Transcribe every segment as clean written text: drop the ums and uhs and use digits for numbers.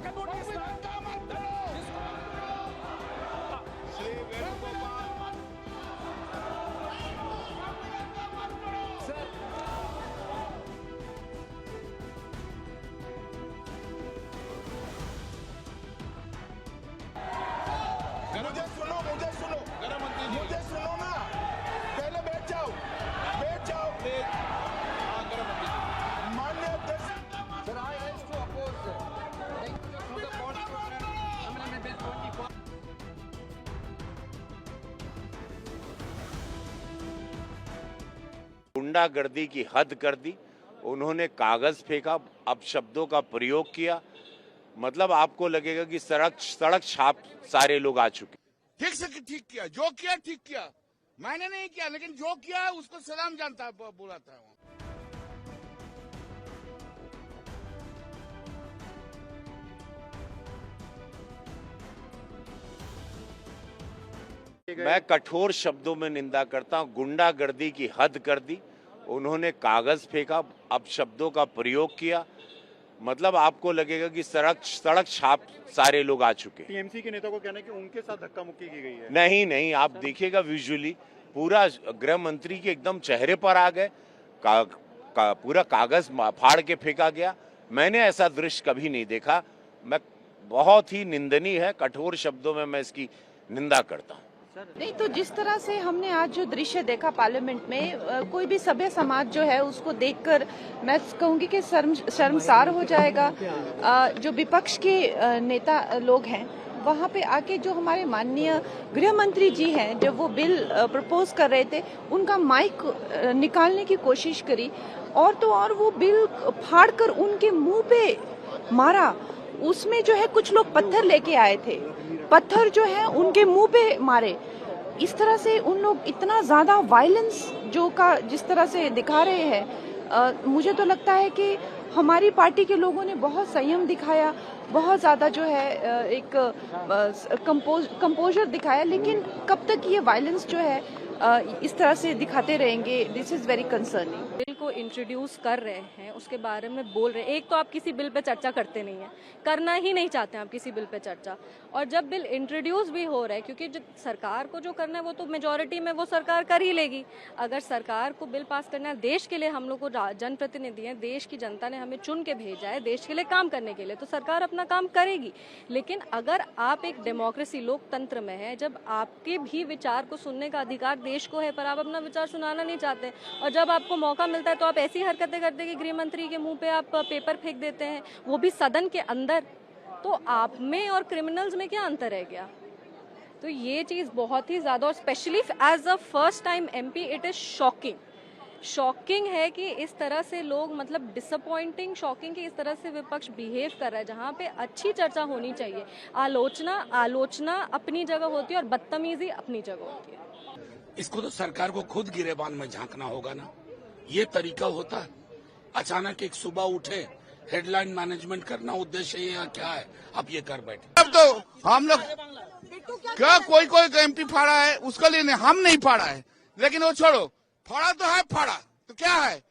श्री वेणुगोपाल मुझे सुनो मुझे सुनो ना, पहले बैठ जाओ मान्य अध्यक्ष। Sir, I urge to oppose the inclusion through the Constitution Amendment Bill 24. गुंडागर्दी की हद कर दी। उन्होंने कागज फेंका, अपशब्दों का प्रयोग किया। मतलब आपको लगेगा कि सड़क छाप सारे लोग आ चुके। ठीक से ठीक किया, जो किया ठीक किया, मैंने नहीं किया, लेकिन जो किया उसको सलाम जानता बुलाता है। मैं कठोर शब्दों में निंदा करता हूं। गुंडागर्दी की हद कर दी। उन्होंने कागज फेंका, अपशब्दों का प्रयोग किया। मतलब आपको लगेगा कि सड़क छाप सारे लोग आ चुके। टीएमसी के नेता को कहना है कि उनके साथ धक्का मुक्की की गई है। नहीं, आप देखिएगा विजुअली पूरा गृह मंत्री के एकदम चेहरे पर आ गए। पूरा कागज फाड़ के फेंका गया। मैंने ऐसा दृश्य कभी नहीं देखा। मैं बहुत ही निंदनीय है, कठोर शब्दों में मैं इसकी निंदा करता हूँ। नहीं तो जिस तरह से हमने आज जो दृश्य देखा पार्लियामेंट में, कोई भी सभ्य समाज जो है उसको देखकर मैं कहूंगी कि शर्मसार हो जाएगा। जो विपक्ष के नेता लोग हैं वहाँ पे आके जो हमारे माननीय गृह मंत्री जी हैं, जब वो बिल प्रपोज कर रहे थे, उनका माइक निकालने की कोशिश करी और तो और वो बिल फाड़कर उनके मुंह पे मारा। उसमें जो है कुछ लोग पत्थर लेके आए थे, पत्थर जो है उनके मुंह पे मारे। इस तरह से उन लोग इतना ज्यादा वायलेंस जिस तरह से दिखा रहे हैं, मुझे तो लगता है कि हमारी पार्टी के लोगों ने बहुत संयम दिखाया, बहुत ज्यादा जो है एक कंपोजर दिखाया। लेकिन कब तक ये वायलेंस जो है इस तरह से दिखाते रहेंगे, this is very concerning. Bill को इंट्रोड्यूस कर रहे हैं, उसके बारे में बोल रहे हैं। एक तो आप किसी बिल पे चर्चा करते नहीं है, करना ही नहीं चाहते हैं आप किसी बिल पे चर्चा। और जब बिल इंट्रोड्यूस भी हो रहा है, क्योंकि जो सरकार को जो करना है वो तो मेजोरिटी में वो सरकार कर ही लेगी। अगर सरकार को बिल पास करना है, देश के लिए हम लोग को जनप्रतिनिधि हैं, देश की जनता ने हमें चुन के भेजा है देश के लिए काम करने के लिए, तो सरकार अपना काम करेगी। लेकिन अगर आप एक डेमोक्रेसी लोकतंत्र में है, जब आपके भी विचार को सुनने का अधिकार देश को है, पर आप अपना विचार सुनाना नहीं चाहते, और जब आपको मौका मिलता है तो आप ऐसी हरकतें करते हैं कि गृह मंत्री के मुंह पे आप पेपर फेंक देते हैं, वो भी सदन के अंदर। तो आप में और क्रिमिनल्स में क्या अंतर है क्या? तो ये चीज बहुत ही ज्यादा, और specially as a first time MP, it is shocking है कि इस तरह से लोग, मतलब डिसअपॉइंटिंग, शॉकिंग कि इस तरह से विपक्ष बिहेव कर रहा है। जहाँ पे अच्छी चर्चा होनी चाहिए, आलोचना अपनी जगह होती है और बदतमीजी अपनी जगह होती है। इसको तो सरकार को खुद गिरेबान में झांकना होगा ना। ये तरीका होता है? अचानक एक सुबह उठे, हेडलाइन मैनेजमेंट करना उद्देश्य है या क्या है, आप ये कर बैठे। अब तो हम लोग क्या कोई एमपी फाड़ा है, उसके लिए हम नहीं फाड़ा है, लेकिन वो छोड़ो, फाड़ा तो है, फाड़ा तो क्या है,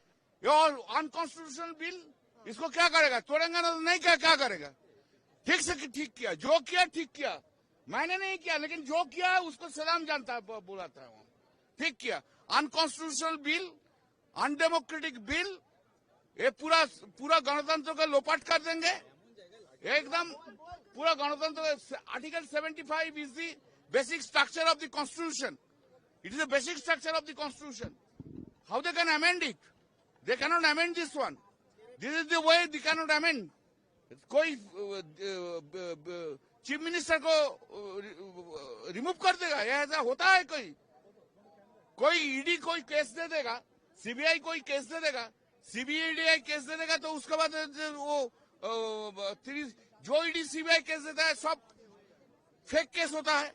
और अनकॉन्स्टिट्यूशनल बिल, इसको क्या करेगा? तोड़ेंगे ना तो नहीं, क्या करेगा? ठीक से ठीक किया, जो किया ठीक किया, मैंने नहीं किया, लेकिन जो किया उसको सलाम जानता बुलाता है। ठीक किया। अनकॉन्स्टिट्यूशनल बिल, अनडेमोक्रेटिक बिल, ये पूरा गणतंत्र को लोपाट कर देंगे एकदम। पूरा गणतंत्र, article 75 is the basic structure of the constitution. It is the basic structure of the constitution. How they can amend it? They cannot amend this one. This is the way they cannot amend. कोई chief minister को remove कर देगा, ऐसा होता है? कोई ED कोई case दे देगा, सीबीआई कोई केस दे देगा, सीबीआई केस दे देगा, तो उसके बाद वो जो ईडी सीबीआई केस देता है सब फेक केस होता है।